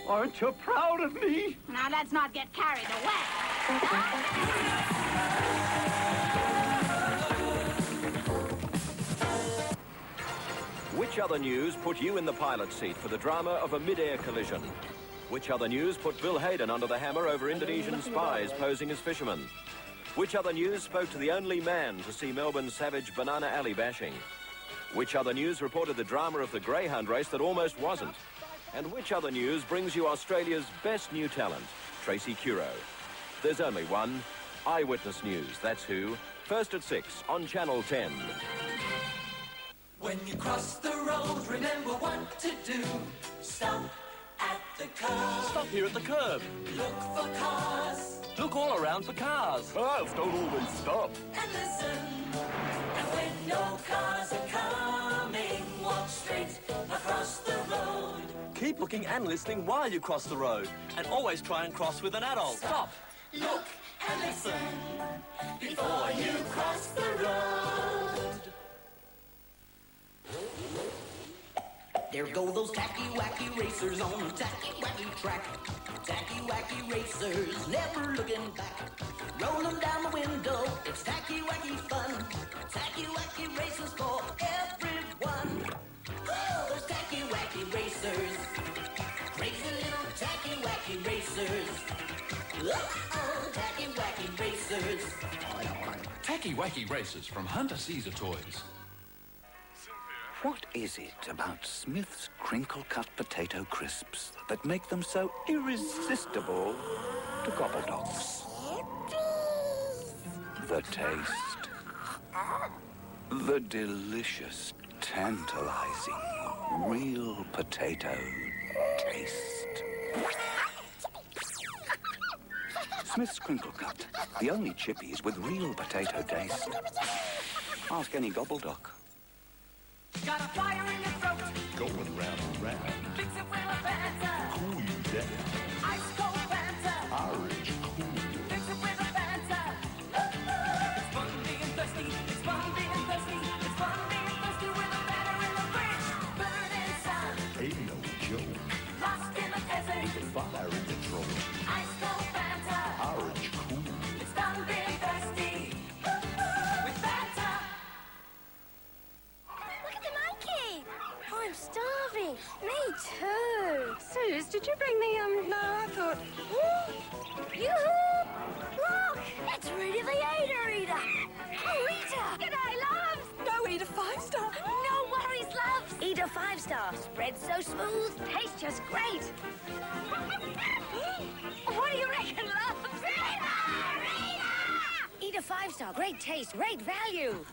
Aren't you proud of me? Now, let's not get carried away. Which other news put you in the pilot seat for the drama of a mid-air collision? Which other news put Bill Hayden under the hammer over Indonesian spies posing as fishermen? Which other news spoke to the only man to see Melbourne's savage Banana Alley bashing? Which other news reported the drama of the greyhound race that almost wasn't? And which other news brings you Australia's best new talent, Tracy Curo? There's only one, Eyewitness News, that's who. First at 6 on Channel 10. When you cross the road, remember what to do. Stop at the curb. Stop here at the curb. Look for cars. Look all around for cars. Cars don't always stop. And listen. And when no cars are coming, walk straight across the road. Keep looking and listening while you cross the road. And always try and cross with an adult. Stop. Look and listen before you cross the road. There go those tacky-wacky racers on the tacky-wacky track. Tacky-wacky racers, never looking back. Roll them down the window, it's tacky-wacky fun. Tacky-wacky racers for everyone. Oh, those tacky-wacky racers. Crazy little tacky-wacky racers. Oh, tacky-wacky racers. Tacky-wacky racers from Hunter Caesar Toys. What is it about Smith's crinkle-cut potato crisps that make them so irresistible to gobbledocks? The taste. The delicious, tantalizing, real potato taste. Smith's Crinkle Cut, the only chippies with real potato taste. Ask any gobbledoc. Got a fire in your throat. Going round and round. Fix it with a Fanta. Cool you down. Ice cold Fanta. Orange cool. Fix it with a Fanta. It's fun being thirsty. It's fun being thirsty. It's fun being thirsty with a Fanta in the fridge. Burning sun. Ain't no joke. Lost in the desert. Fire in the throat. Ice cold Fanta. Orange cool. It's fun being thirsty. With Fanta. Look at the monkey! I'm starving. Me too. Suze, did you bring the, No, I thought... Yoo-hoo! Look! It's Rita the Eater! Oh, Rita! G'day, loves! Go eat a 5-star. No worries, loves! Eat a 5-star. Spread so smooth. Tastes just great. What do you reckon, loves? Rita! Rita! Eat a 5-star. Great taste. Great value.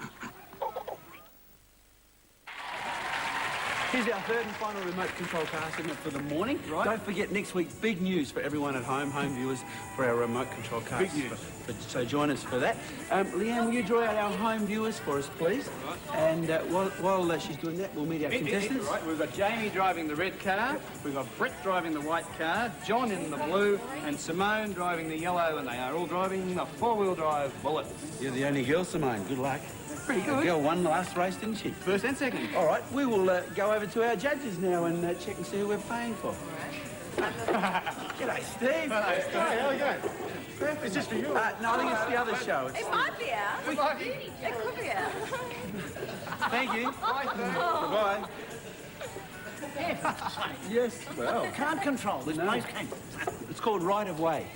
Here's our third and final remote control car segment for the morning. Right. Don't forget, next week, big news for everyone at home viewers, for our remote control cars. Big news. So join us for that. Leanne, will you draw out our home viewers for us, please? Right. And while she's doing that, we'll meet our contestants. Right, we've got Jamie driving the red car, we've got Brett driving the white car, John in the blue, and Simone driving the yellow, and they are all driving the four-wheel drive Bullet. You're the only girl, Simone. Good luck. Pretty good. The girl won the last race, didn't she? First and second. All right, we will go over to our judges now and check and see who we're paying for. G'day, Steve. Hello, Steve. Hi, how are you going? Perfect. It's just for you. No, I think it's the other show. It might be ours. It might be. It could be ours. Thank you. Bye. Yes, well. Can't control this place, can you? It's called right of way.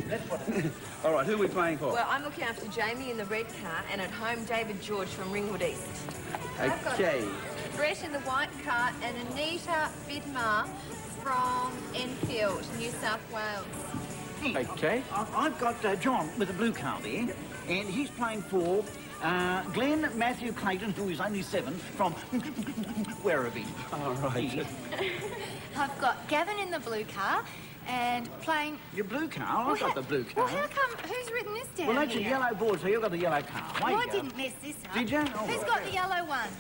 All right, who are we playing for? Well, I'm looking after Jamie in the red car, and at home, David George from Ringwood East. Okay. Brett in the white car, and Anita Vidmar from Enfield, New South Wales. Okay. I've got John with the blue car there, and he's playing for Glenn Matthew Clayton, who is only 7, from Werribee. All right. I've got Gavin in the blue car and playing... Your blue car? I've got the blue car. Well, how come... Who's written this down Well, that's here? a yellow board, so you've got the yellow car. Well, I didn't mess this up. Did you? Oh, Who's got the yellow one?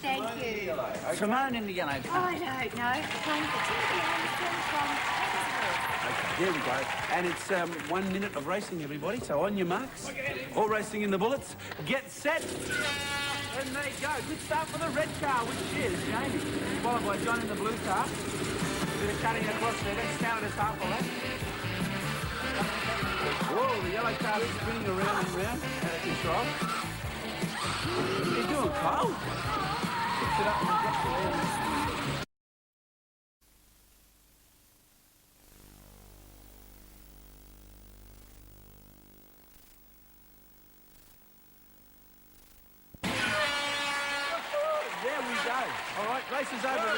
Thank you. Simone in the yellow car. I don't know. Playing for Timothy Anderson from Hazelwood. Okay, there we go. And it's 1 minute of racing, everybody. So on your marks, all racing in the bullets. Get set. And there you go. Good start for the red car, which is Jamie. Followed by John in the blue car. bit of cutting across there. Let's down at us half of that. Whoa, the yellow car is spinning around and round out of control. What are you doing, Kyle? Picks it up and drops it down. There we go. All right, race is over.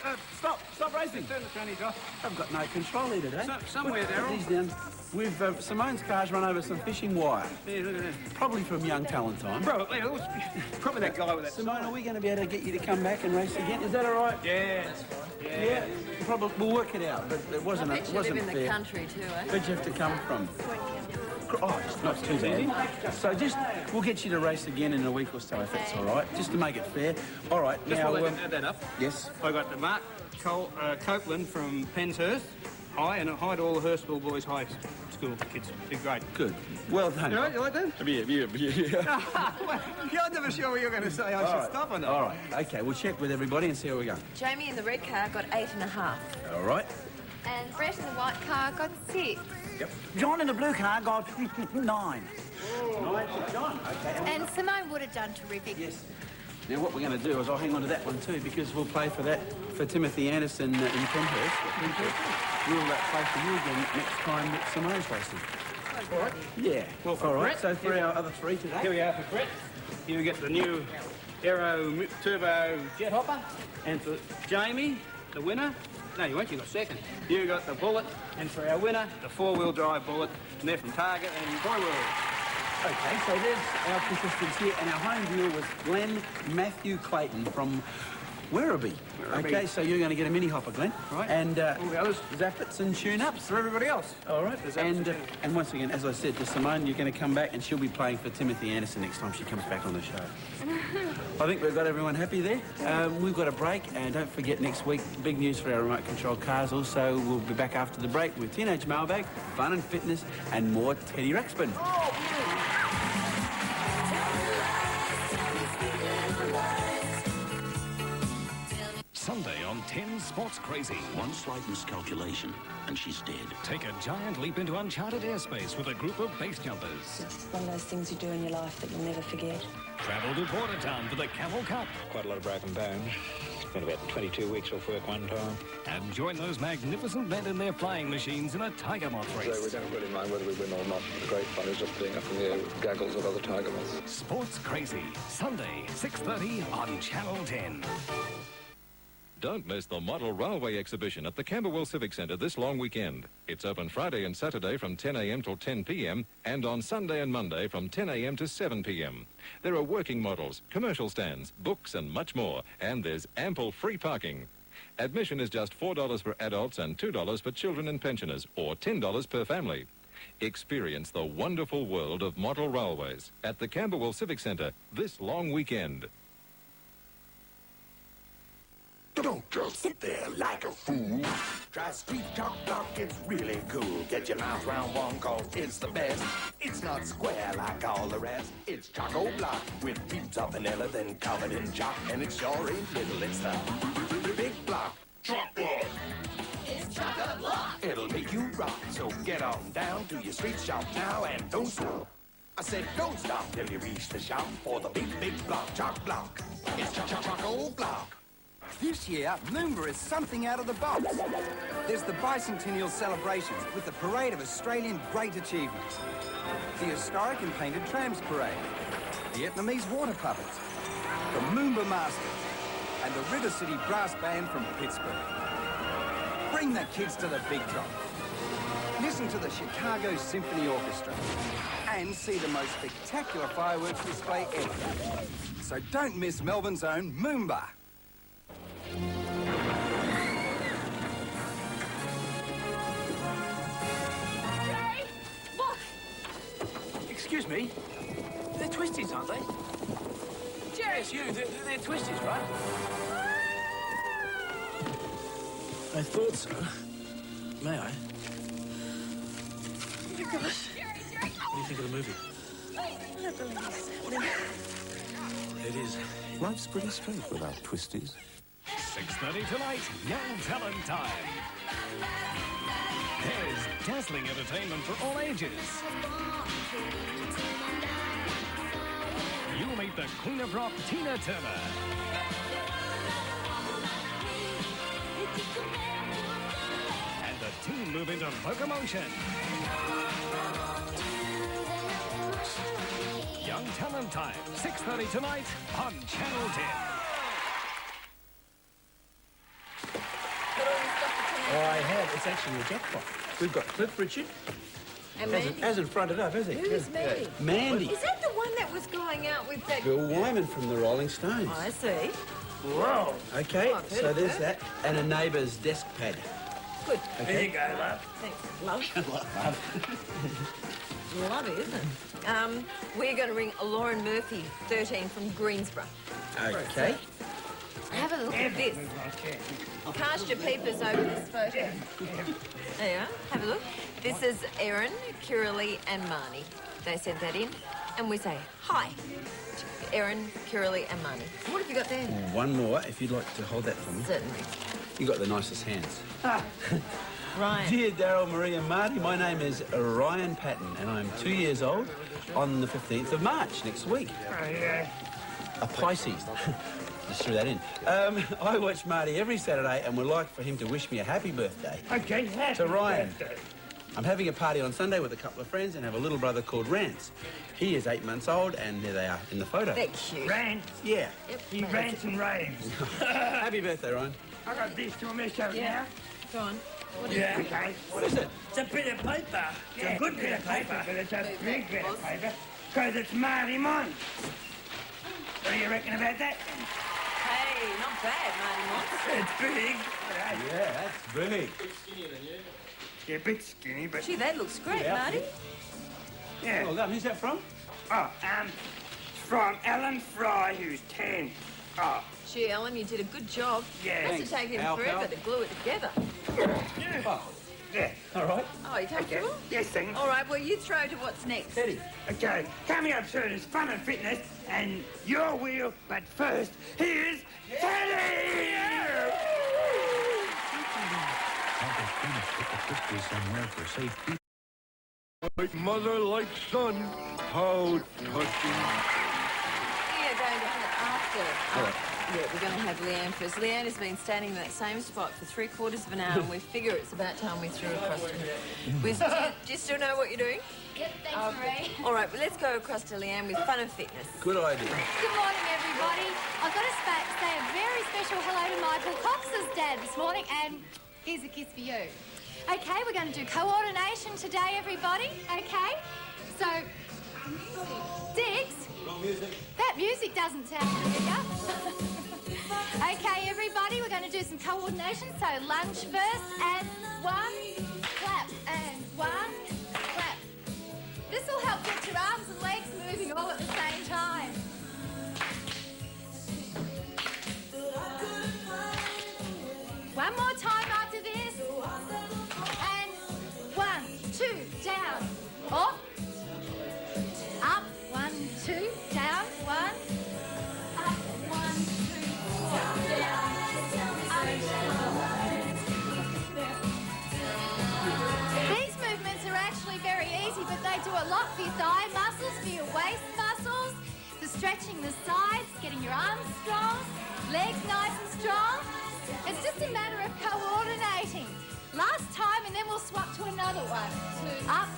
Hey, stop racing. Turn the trannies off. I've got no control here today. Somewhere, Darryl. These down. We've Simone's car's run over some fishing wire. Yeah, look at that. Probably from young talent time. Probably that guy with that. Simone, are we going to be able to get you to come back and race again? Is that all right? Yeah. Yeah. Probably. We'll work it out, but it wasn't. I It bet you wasn't live in fair. the country too, eh? Where'd you have to come from? Oh, it's not too bad. So we'll get you to race again in a week or so, if that's all right, just to make it fair. All right, Just now... while I add that up, yes? I got the Mark Copeland from Penshurst High, and hi to all the Hurstville Boys High School kids. Did great. Good. Well done. You like that? Yeah. Well, you're never sure what you're going to say. I should stop on that. All right. Okay, we'll check with everybody and see how we go. Jamie in the red car got 8.5. All right. And Brett in the white car got 6. Yep. John in the blue car got 9. Nice, John. Okay. And Simone would have done terrific. Yes. Now, what we're going to do is I'll hang on to that one too, because we'll play for that for Timothy Anderson in Penshurst. We'll play for you again next time that Simone's racing. All right. Yeah. Well, for all right. Brett, So for our other three today. Here we are for Brett. Here we get the new Aero Turbo Jet Hopper. And for Jamie, the winner. No, you won't. You got second. You got the Bullet. And for our winner, the four-wheel drive Bullet. And they're from Target and Boy World. Okay, so there's our contestants here, and our home viewer was Glenn Matthew Clayton from Werribee. Okay, so you're going to get a mini hopper, Glenn. Right. And all the others. zappets and tune-ups. For everybody else. All right. And once again, as I said to Simone, you're going to come back and she'll be playing for Timothy Anderson next time she comes back on the show. I think we've got everyone happy there. We've got a break, and don't forget next week, big news for our remote control cars. Also, we'll be back after the break with Teenage Mailbag, fun and fitness, and more Teddy Ruxpin. Sunday on 10 Sports Crazy. One slight miscalculation, and she's dead. Take a giant leap into uncharted airspace with a group of base jumpers. It's one of those things you do in your life that you'll never forget. Travel to Bordertown for the Camel Cup. Quite a lot of broken bones. Spent about 22 weeks off work one time. And join those magnificent men in their flying machines in a tiger moth race. So we don't really mind whether we win or not. The great fun is just being up in the air with gaggles of other tiger moths. Sports Crazy. Sunday, 6:30 on Channel 10. Don't miss the Model Railway Exhibition at the Camberwell Civic Centre this long weekend. It's open Friday and Saturday from 10 a.m. till 10 p.m. and on Sunday and Monday from 10 a.m. to 7 p.m. There are working models, commercial stands, books and much more, and there's ample free parking. Admission is just $4 for adults and $2 for children and pensioners, or $10 per family. Experience the wonderful world of model railways at the Camberwell Civic Centre this long weekend. Don't just sit there like a fool. Try Street Chalk Block, it's really cool. Get your mouth round one, cause it's the best. It's not square like all the rest. It's Choco Block with beats of vanilla, then covered in chalk. And it sure ain't little, it's the big block. Choc Block. It's Choco Block. It'll make you rock, so get on down to your street shop now and don't stop. I said don't stop till you reach the shop for the big block, Choc Block. It's Choco Block. This year, Moomba is something out of the box. There's the bicentennial celebrations with the Parade of Australian Great Achievements, the Historic and Painted Trams Parade, the Vietnamese Water Puppets, the Moomba Masters, and the River City Brass Band from Pittsburgh. Bring the kids to the big top. Listen to the Chicago Symphony Orchestra and see the most spectacular fireworks display ever. So don't miss Melbourne's own Moomba. Excuse me? They're twisties, aren't they? Jerry! Yes, you. They're twisties, right? I thought so. May I? Oh, my gosh. What do you think of the movie? I don't believe it's happening. It is. Life's pretty straight without twisties. 6:30 tonight, Young Talent Time. There's dazzling entertainment for all ages. You'll meet the Queen of Rock, Tina Turner. And the teen move into locomotion. Young Talent Time, 6:30 tonight on Channel 10. I have. It's actually a jackpot. We've got Cliff Richard. And Mandy. Hasn't fronted up, has he? Who's Mandy? Mandy. Is that the one that was going out with that... Bill Wyman from the Rolling Stones. Oh, I see. Whoa. Okay, Oh, I've heard so of there's her. that. And a neighbour's desk pad. Good. Okay. There you go, love. Thanks. Love it, isn't it? We're going to ring Lauren Murphy, 13, from Greensborough. Okay. Have a look at this. Cast your peepers over this photo. There you are. Have a look. This is Erin, Kiralee and Marnie. They sent that in. And we say, hi. Erin, Kiralee and Marnie. What have you got there? One more, if you'd like to hold that for me. Certainly. You got the nicest hands. Ryan. Dear Daryl, Marie and Marty, my name is Ryan Patton and I'm 2 years old on the 15th of March next week. A Pisces. Just threw that in. I watch Marty every Saturday and would like for him to wish me a happy birthday. Okay, happy To Ryan. birthday. I'm having a party on Sunday with a couple of friends and have a little brother called Rance. He is 8 months old and there they are in the photo. They're cute. Rant. Yeah. Yep. He rants and raves. Happy birthday, Ryan. I got this to miss out Yeah. now. Go on. Yeah. Okay. What is it? It's a bit of paper. It's a good bit of paper, but it's a big bit of paper. Because it's Marty Mon. What do you reckon about that? Hey, not bad, Marty Moss. It's big. Yeah, that's big. Yeah, a bit skinny, but... Gee, that looks great, Yeah. Marty. Yeah. Well done. Who's that from? Oh, from Alan Fry, who's 10. Oh, Gee, Ellen, you did a good job. Yeah. Must Thanks. have taken Al, forever pal. to glue it together. yeah. Oh, Yeah. all right. Oh, you take Okay. it all? Yes, thing. All right, well, you throw to what's next. Teddy. Okay, coming up soon is fun and fitness and your wheel, but first, here's Teddy! Like mother, like son, how touching. We are going to have after. Yeah, we're going to have Leanne first. Leanne has been standing in that same spot for 3/4 of an hour, and we figure it's about time we threw across to her. Do you still know what you're doing? Yep, thanks, Marie. All right, well, let's go across to Leanne with fun and fitness. Good idea. Good morning, everybody. I've got to say a very special hello to Michael Cox's dad this morning, and here's a kiss for you. Okay, we're going to do coordination today, everybody. Okay? So, Diggs, that music doesn't sound familiar. Okay, everybody, we're going to do some coordination. So, lunge first, and one, clap, and one, clap. This will help get your arms and legs moving all at the same time. One more time after this. And 1, 2, down, off, up, 1, 2, down, 1, up, 1, 2, down, These movements are actually very easy, but they do a lot for your thigh muscles, for your waist muscles, for stretching the sides, getting your arms strong, legs nice and strong. It's just a matter of coordinating. Last time, and then we'll swap to another one. 2, up.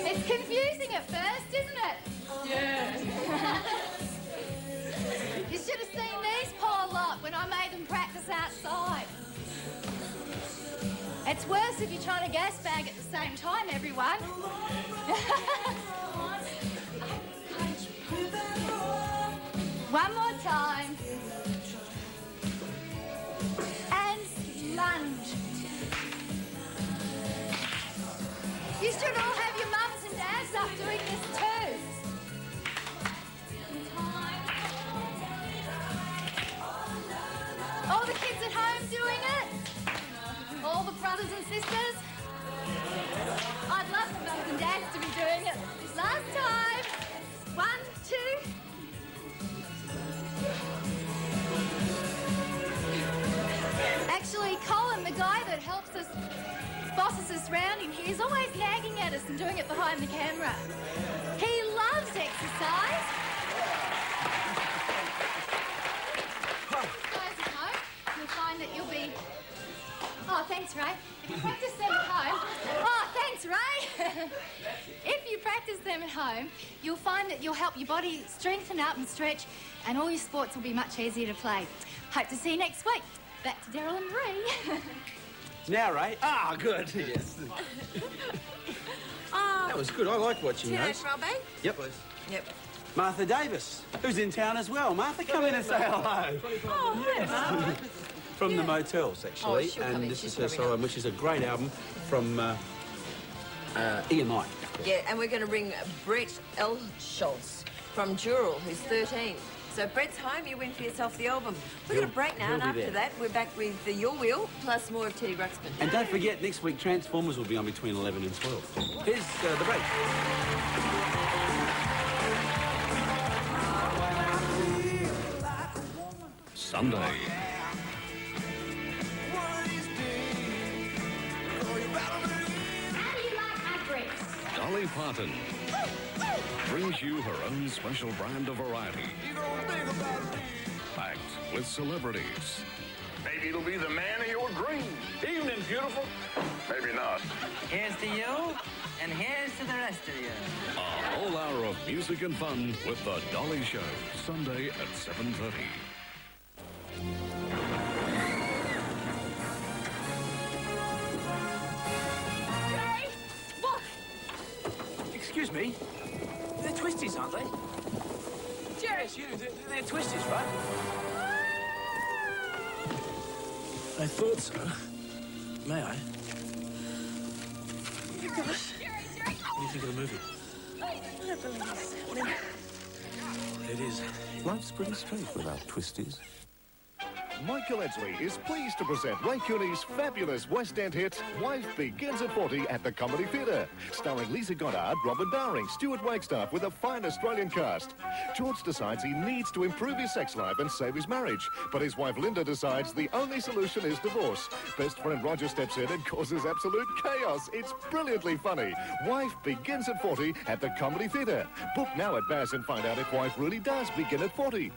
It's confusing at first, isn't it? Yeah. You should have seen these poor lot when I made them practice outside. It's worse if you're trying to gas bag at the same time, everyone. One more time. And lunge. You should all have your mums and dads up doing this too. All the kids at home doing it? All the brothers and sisters? I'd love the mums and dads to be doing it. Last time. 1, 2. that helps us, bosses us round in here, is always nagging at us and doing it behind the camera. He loves exercise. Guys at home, you'll find that you'll be... Oh, thanks, Ray. If you practice them at home... Oh, thanks, Ray. If you practice them at home, you'll find that you'll help your body strengthen up and stretch, and all your sports will be much easier to play. Hope to see you next week. Back to Daryl and Marie. Now, Ray. Ah, good. Yes. That was good. I like watching those. Robbie? Yep. Yep. Martha Davis, who's in town as well. Martha, come in and say hello. Oh, hi, Martha. From the Motels, actually. she'll come in. This She's is her coming solo, up. which is a great album from EMI. Yeah, and we're going to bring Brett L. Schultz from Dural, who's 13. So Brett's home, you win for yourself the album. We're going to break now, and he'll be after there. that, we're back with the Your Wheel, plus more of Teddy Ruxpin. And don't forget, next week, Transformers will be on between 11 and 12. Here's the break. Sunday. How do you like my dress? Dolly Parton brings you her own special brand of variety. Packed with celebrities. Maybe it'll be the man of your dreams. Evening, beautiful. Maybe not. Here's to you, and here's to the rest of you. A whole hour of music and fun with The Dolly Show, Sunday at 7:30. Ray, look! Excuse me. They're twisties, aren't they? Jerry! Yes, you. They're twisties, right? I thought so. May I? What do you think of the movie? I don't believe it's happening. It is. Life's pretty straight without twisties. Michael Edsley is pleased to present Ray Cooney's fabulous West End hit, Wife Begins at 40 at the Comedy Theatre. Starring Lisa Goddard, Robin Bowring, Stuart Wagstaff with a fine Australian cast. George decides he needs to improve his sex life and save his marriage. But his wife Linda decides the only solution is divorce. Best friend Roger steps in and causes absolute chaos. It's brilliantly funny. Wife Begins at 40 at the Comedy Theatre. Book now at Bass and find out if wife really does begin at 40.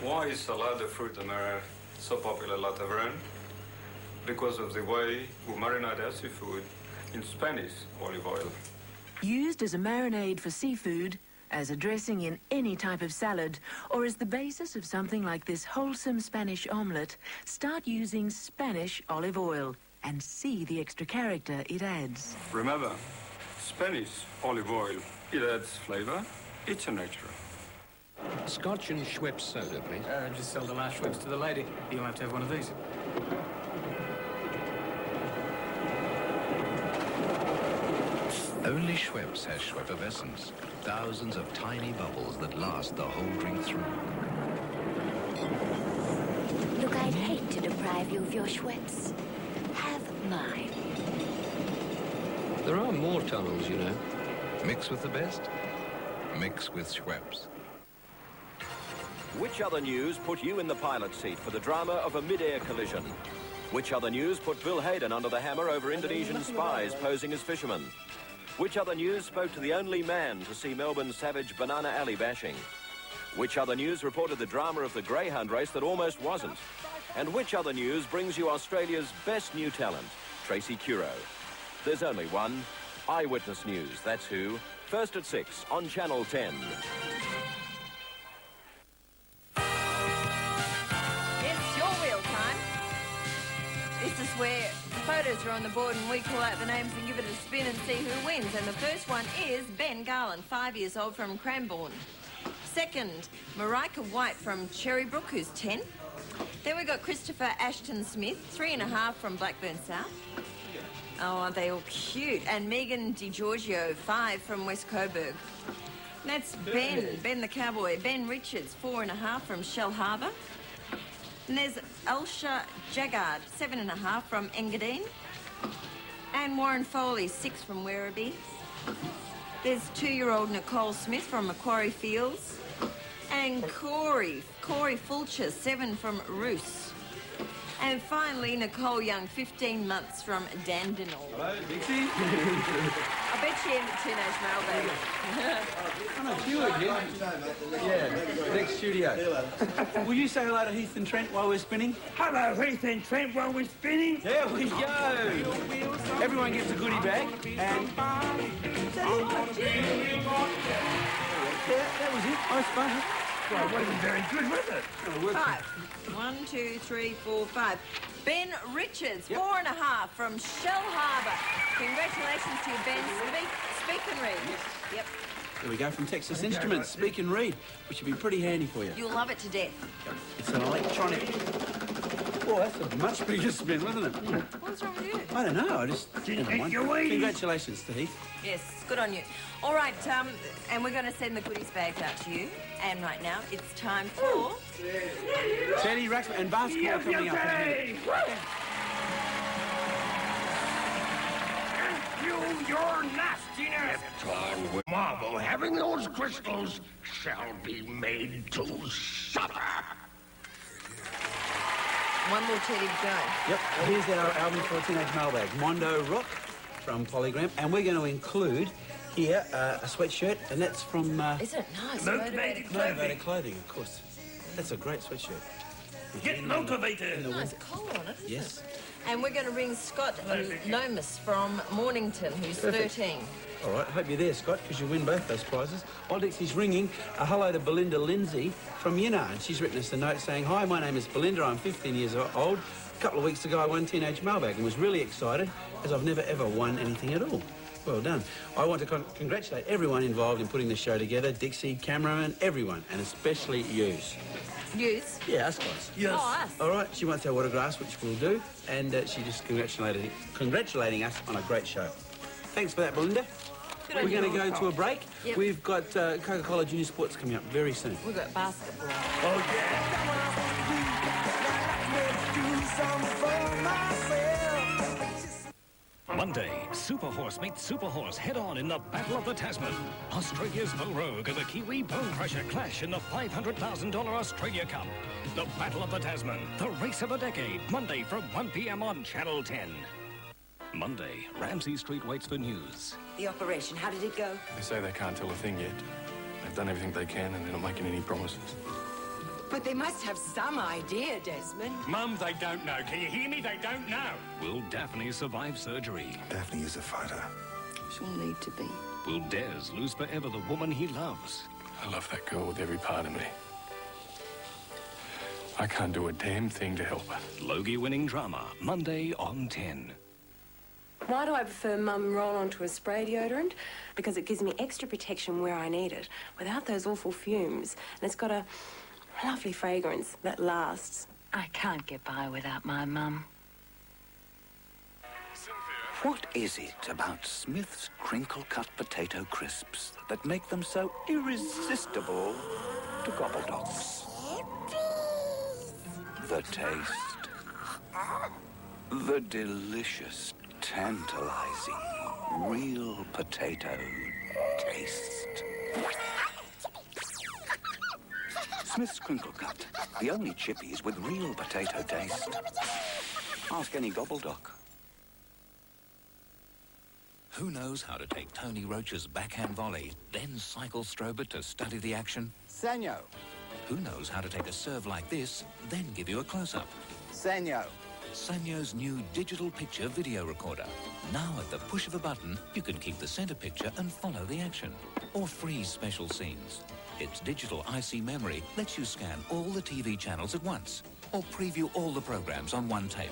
Why is salad de fruit de mer so popular at La Taverne? Because of the way we marinate our seafood in Spanish olive oil. Used as a marinade for seafood, as a dressing in any type of salad, or as the basis of something like this wholesome Spanish omelette, start using Spanish olive oil and see the extra character it adds. Remember, Spanish olive oil, it adds flavor, it's a natural. Scotch and Schweppes soda, please. Just sell the last Schweppes to the lady. You'll have to have one of these. Only Schweppes has Schweppervescence. Thousands of tiny bubbles that last the whole drink through. Look, I'd hate to deprive you of your Schweppes. Have mine. There are more tunnels, you know. Mix with the best. Mix with Schweppes. Which other news put you in the pilot seat for the drama of a mid-air collision? Which other news put Bill Hayden under the hammer over Indonesian spies posing as fishermen? Which other news spoke to the only man to see Melbourne's savage Banana Alley bashing? Which other news reported the drama of the greyhound race that almost wasn't? And which other news brings you Australia's best new talent, Tracy Curo? There's only one, Eyewitness News, that's who. First at 6 on Channel 10. It's Your Wheel time. This is where the photos are on the board and we call out the names and give it a spin and see who wins. And the first one is Ben Garland, 5 years old, from Cranbourne. Second, Marika White from Cherrybrook, who's 10. Then we got Christopher Ashton Smith, 3.5, from Blackburn South. Oh, aren't they all cute? And Megan DiGiorgio, 5, from West Coburg. That's Ben the Cowboy. Ben Richards, 4.5, from Shell Harbour. And there's Elsha Jaggard, 7.5, from Engadine. And Warren Foley, 6, from Werribee. There's 2-year-old Nicole Smith from Macquarie Fields. And Corey Fulcher, 7, from Roos. And finally, Nicole Young, 15 months from Dandenong. Hello, Dixie. I bet she ended teenage mailbag. Oh, no, Stuart here. Yeah, next studio. Will you say hello to Heath and Trent while we're spinning? Hello, Heath and Trent, while we're spinning. There we go. Everyone gets a goodie bag, and that was it. I suppose. Well, it wasn't very good, was it? 5. 1, 2, 3, 4, 5. Ben Richards, 4.5 from Shell Harbour. Congratulations to you, Ben. Speak and read. Yep. There we go, from Texas Instruments. Speak and read, which would be pretty handy for you. You'll love it to death. It's an electronic. Oh, that's a much bigger spin, wasn't it? What's wrong with you? I don't know. I just. Congratulations to Heath. Yes, good on you. All right, and we're going to send the goodies bags out to you. And right now, it's time for... Teddy Ruxpin and basketball coming up in a minute. Your nastiness. Time with marvel, having those crystals shall be made to suffer. One more Teddy to go. Yep, here's our album for Teenage Mailbag, Mondo Rock from Polygram, and we're going to include here a sweatshirt, and that's from... Isn't it nice? Motivated Clothing, of course. That's a great sweatshirt. Get motivated. Nice collar on it. Yes. And we're going to ring Scott Lomas from Mornington, who's 13. All right, hope you're there, Scott, because you win both those prizes. While Dixie's ringing, a hello to Belinda Lindsay from Yinna, and she's written us a note saying, "Hi, my name is Belinda, I'm 15 years old. A couple of weeks ago, I won Teenage Mailbag and was really excited, as I've never ever won anything at all. Well done. I want to congratulate everyone involved in putting the show together, Dixie, cameraman, everyone, and especially yous." Yous? Yeah, us guys. Yes. Oh, us. All right, she wants our autographs, which we'll do, and she just congratulating us on a great show. Thanks for that, Belinda. We're going to go to a break. Yep. We've got Coca-Cola Junior Sports coming up very soon. We've got basketball. Oh, Monday, Super Horse meets Super Horse head-on in the Battle of the Tasman. Australia's Bull Rogue and the Kiwi Bone Crusher clash in the $500,000 Australia Cup. The Battle of the Tasman, the race of the decade, Monday from 1 p.m. on Channel 10. Monday, Ramsay Street waits for news. The operation, how did it go? They say they can't tell a thing yet. They've done everything they can and they're not making any promises. But they must have some idea, Desmond. Mum, they don't know. Can you hear me? They don't know. Will Daphne survive surgery? Daphne is a fighter. She'll need to be. Will Des lose forever the woman he loves? I love that girl with every part of me. I can't do a damn thing to help her. Logie-winning drama, Monday on 10. Why do I prefer Mum roll-on to a spray deodorant? Because it gives me extra protection where I need it, without those awful fumes. And it's got a lovely fragrance that lasts. I can't get by without my mum. What is it about Smith's crinkle-cut potato crisps that make them so irresistible to gobbledocks? The taste. The delicious, tantalizing, real potato taste. Smith's Crinkle Cut, the only chippies with real potato taste. Ask any gobbledoc. Who knows how to take Tony Roach's backhand volley, then cycle strobe it to study the action? Sanyo. Who knows how to take a serve like this, then give you a close-up? Sanyo. Sanyo's new digital picture video recorder. Now at the push of a button, you can keep the center picture and follow the action. Or freeze special scenes. Its digital IC memory lets you scan all the TV channels at once. Or preview all the programs on one tape.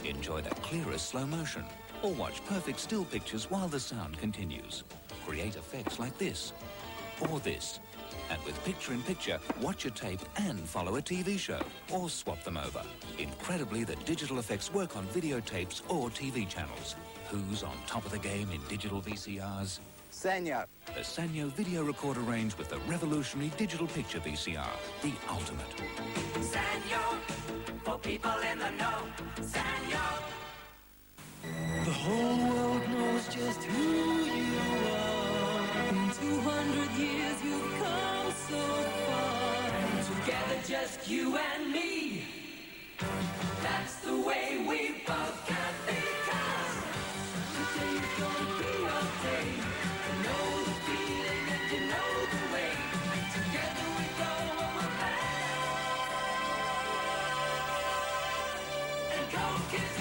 Enjoy the clearest slow motion. Or watch perfect still pictures while the sound continues. Create effects like this. Or this. And with picture-in-picture, watch a tape and follow a TV show. Or swap them over. Incredibly, the digital effects work on videotapes or TV channels. Who's on top of the game in digital VCRs? Sanyo. The Sanyo video recorder range with the revolutionary digital picture VCR. The ultimate. Sanyo, for people in the know. Sanyo. The whole world knows just who you are. In 200 years you've come so far. And together just you and me. That's the way we both can because today's gonna be our day. You know the feeling and you know the way. Together we go and we're back. And Coke is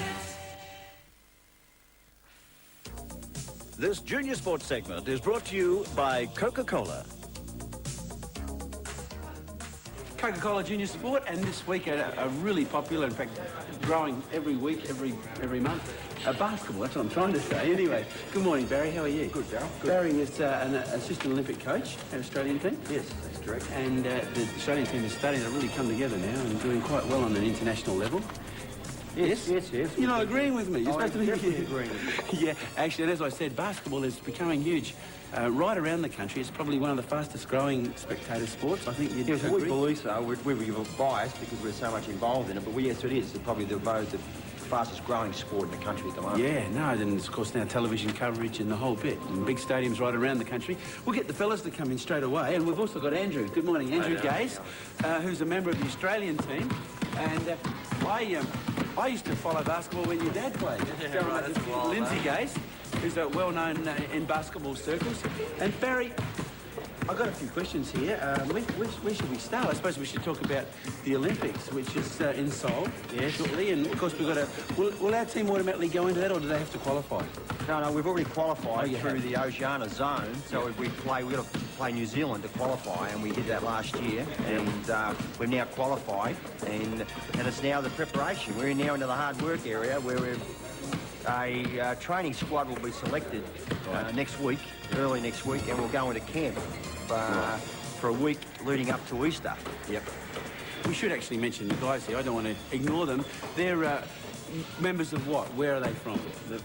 it. This Junior Sports segment is brought to you by Coca-Cola. Coca-Cola Junior Sport, and this week a really popular, in fact, growing every week, every month, basketball. That's what I'm trying to say. Anyway, good morning, Barry. How are you? Good, Dal. Good. Barry is an assistant Olympic coach at Australian team. Yes, that's correct. And the Australian team is starting to really come together now and doing quite well on an international level. Yes. You're not agreeing with me. You're supposed to be definitely agreeing with you. Yeah, actually, and as I said, basketball is becoming huge. Right around the country, it's probably one of the fastest growing spectator sports. I think you'd Yes, agree. we believe so. We were biased because we're so much involved in it, but yes, it is. It's probably the fastest growing sport in the country at the moment. Yeah, no, then of course now television coverage and the whole bit, and big stadiums right around the country. We'll get the fellas to come in straight away, and we've also got Andrew. Good morning, Andrew Gaze, who's a member of the Australian team, and I used to follow basketball when your dad played. Lindsay Gaze, who's well-known in basketball circles. And Barry, I've got a few questions here. Where should we start? I suppose we should talk about the Olympics, which is in Seoul shortly. And of course, we've got to. Will our team automatically go into that, or do they have to qualify? No, we've already qualified through the Oceania zone. So we've got to play New Zealand to qualify, and we did that last year. And we've now qualified, and it's now the preparation. We're now into the hard work area where a training squad will be selected next week, early next week, and we'll go into camp for a week leading up to Easter. Yep. We should actually mention the guys here. I don't want to ignore them. They're members of what? Where are they from?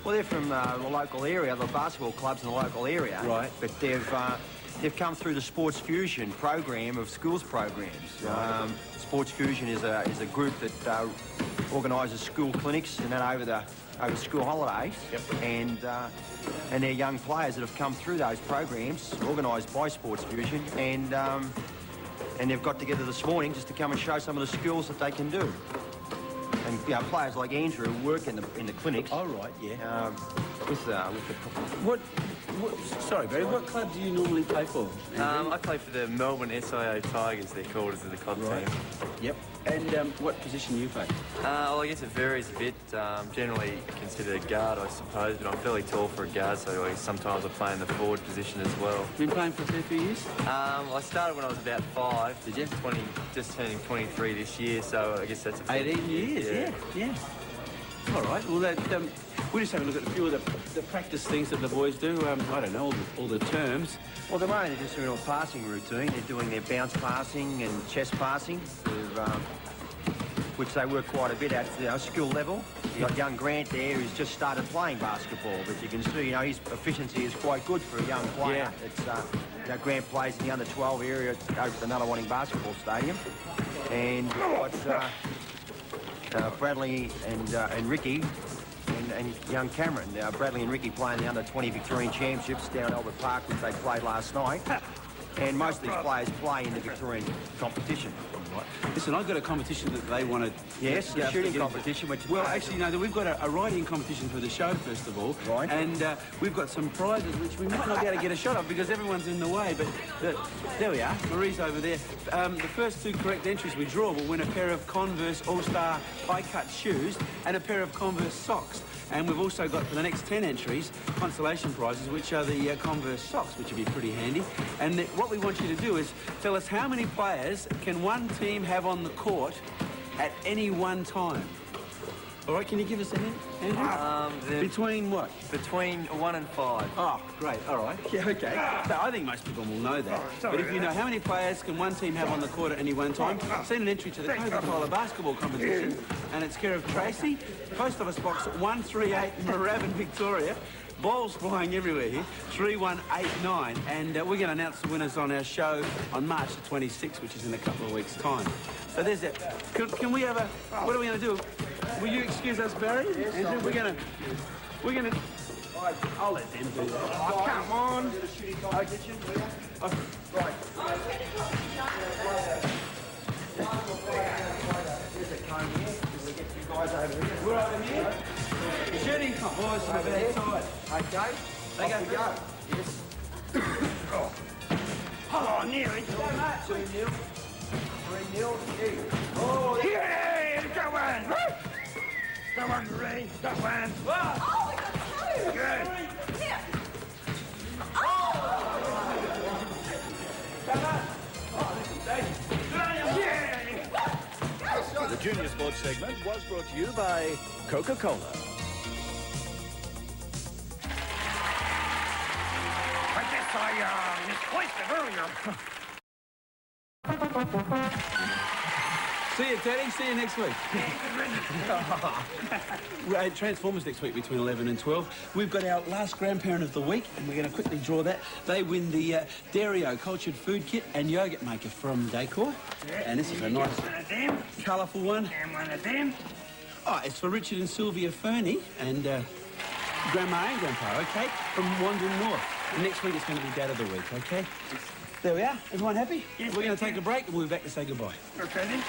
Well, they're from the local area, the basketball clubs in the local area. Right. But they've come through the Sports Fusion program of schools programs. Right. Sports Fusion is a group that organises school clinics and that over school holidays. Yep. And they're young players that have come through those programs organised by Sports Fusion, and they've got together this morning just to come and show some of the skills that they can do. And players like Andrew work in the clinics. Oh right, yeah. With the Sorry, Barry. What club do you normally play for? I play for the Melbourne SIO Tigers. They're called as the club team. Yep. And what position do you play? Well, I guess it varies a bit. Generally considered a guard, I suppose, but I'm fairly tall for a guard, so sometimes I play in the forward position as well. Been playing for a fair few years? I started when I was about 5. Did you? Just turning 23 this year, so I guess that's 18 years. Yeah. All right. Well, we'll just have a look at a few of the practice things that the boys do. I don't know all the terms. Well, they're mainly just doing a passing routine. They're doing their bounce passing and chest passing, which they work quite a bit at skill level. You've got young Grant there who's just started playing basketball, but you can see, his efficiency is quite good for a young player. Yeah. It's, Grant plays in the under-12 area over at the Nunawading Basketball Stadium. And you've got Bradley and Ricky and young Cameron. Bradley and Ricky playing the under-20 Victorian Championships down at Albert Park, which they played last night. And most of these players play in the Victorian competition. Listen, I've got a competition that they want to... Yes, the shooting competition. Well, actually, no, we've got a writing competition for the show, first of all. Right. And we've got some prizes which we might not be able to get a shot of because everyone's in the way. But there we are. Marie's over there. The first 2 correct entries we draw will win a pair of Converse All-Star high-cut shoes and a pair of Converse socks. And we've also got, for the next 10 entries, consolation prizes, which are the Converse socks, which would be pretty handy. And what we want you to do is tell us how many players can one team have on the court at any one time. All right, can you give us a hint, Andrew? Between what? Between 1 and 5. Oh, great. All right. Yeah, okay. So I think most people will know that. But if you know how many players can one team have on the court at any one time, send an entry to the Coca-Cola basketball competition, and it's care of Tracy, Post Office Box 138, Moorabbin, Victoria. Balls flying everywhere here, 3189, and we're going to announce the winners on our show on March the 26th, which is in a couple of weeks' time. So there's it. Can we have a... What are we going to do? Will you excuse us, Barry? Yes, Andrew, we're going to... I'll let them do that. Oh, come on. We're over here. Shooting. Oh, it's over that side. Okay. They Off we go. Yes. Oh, nearly. 2-0. 3-0. You. Oh, Yeah, go on. Go on, Ray. Go on. Oh, we got 2. Good. Here. The Junior Sports segment was brought to you by Coca-Cola. I guess I misplaced it earlier. See you, Teddy. See you next week. We're at Transformers next week between 11 and 12. We've got our last grandparent of the week, and we're going to quickly draw that. They win the Dario Cultured Food Kit and Yogurt Maker from Decor. And this is a nice, colourful one. And one of them. Oh, it's for Richard and Sylvia Fernie and Grandma and Grandpa, okay, from Wandering North. And next week it's going to be Dad of the Week, okay? There we are. Everyone happy? Yes, we're going to take a break and we'll be back to say goodbye. Okay, then.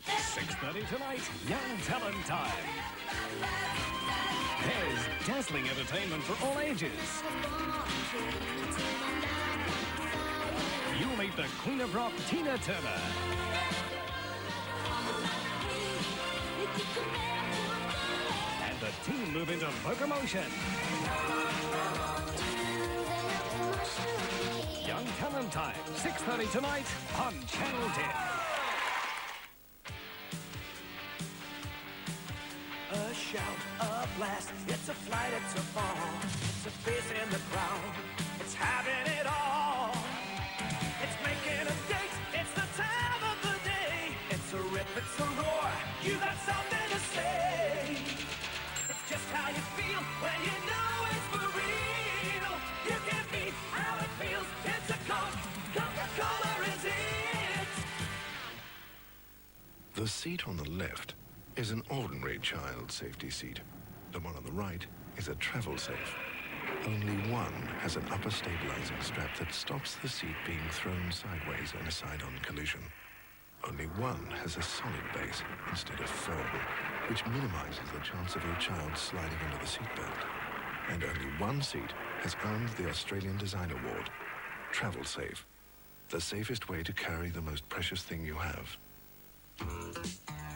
6:30 tonight, Young Talent Time. There's dazzling entertainment for all ages. You'll meet the Queen of Rock, Tina Turner. And the team move into locomotion. Young Talent Time, 6:30 tonight on Channel 10. A shout, a blast, it's a flight, it's a fall, it's a face in the crowd, it's having it all. It's making a date, it's the time of the day, it's a rip, it's a roar, you got something to say. It's just how you feel when you know it's for real. You can beat how it feels, it's a Coca-Cola is it. The seat on the left is an ordinary child safety seat. The one on the right is a travel safe. Only one has an upper stabilizing strap that stops the seat being thrown sideways in a side-on collision. Only one has a solid base instead of foam, which minimizes the chance of your child sliding into the seatbelt. And only one seat has earned the Australian Design Award. Travel Safe, the safest way to carry the most precious thing you have.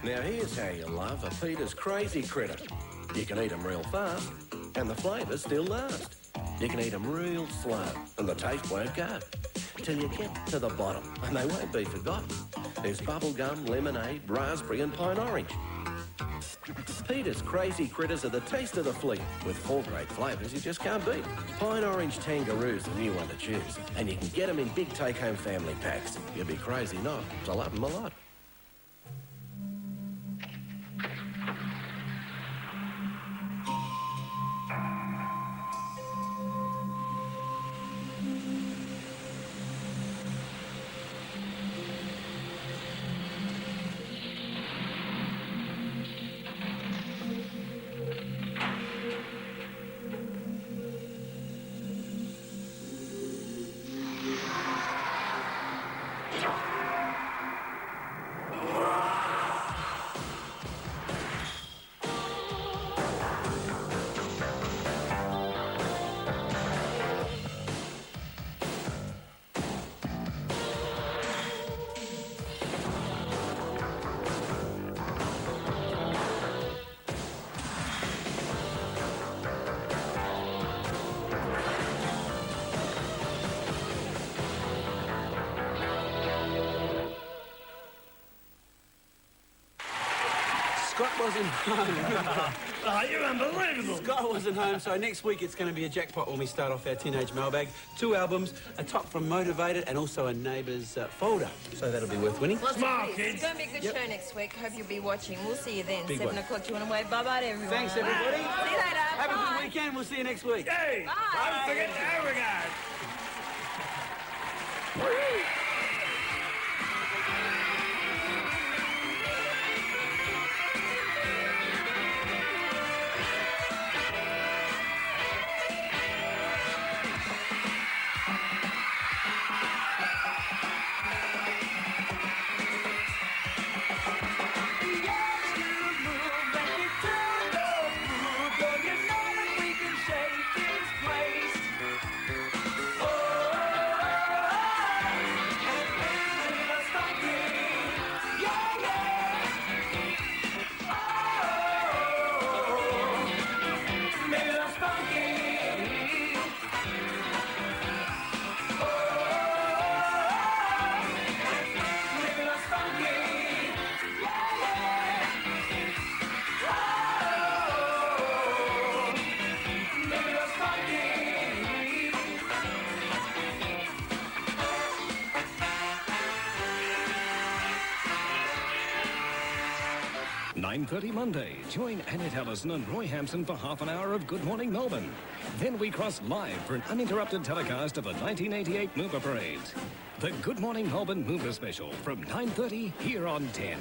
Now here's how you love a Peter's Crazy Critter. You can eat them real fast, and the flavours still last. You can eat them real slow, and the taste won't go, till you get to the bottom, and they won't be forgotten. There's bubblegum, lemonade, raspberry, and pine orange. Peter's Crazy Critters are the taste of the fleet, with 4 great flavours you just can't beat. Pine Orange Tangaroo's the new one to choose, and you can get them in big take-home family packs. You'd be crazy not to love them a lot. Scott wasn't home. Oh, you're unbelievable. Scott wasn't home, so next week it's going to be a jackpot when we start off our Teenage Mailbag. 2 albums, a top from Motivated, and also a Neighbours folder. So that'll be worth winning. Lots of goodies. It's going to be a good show next week. Hope you'll be watching. We'll see you then. Big 7 one. o'clock. Do you want to wave bye-bye to everyone? Thanks, everybody. See you later. Have a Bye. good weekend. We'll see you next week. Hey, Bye. don't forget to Beauregard. 9:30 Monday, join Annette Allison and Roy Hampson for half an hour of Good Morning Melbourne. Then we cross live for an uninterrupted telecast of the 1988 Moomba Parade. The Good Morning Melbourne Moomba Special from 9:30 here on 10.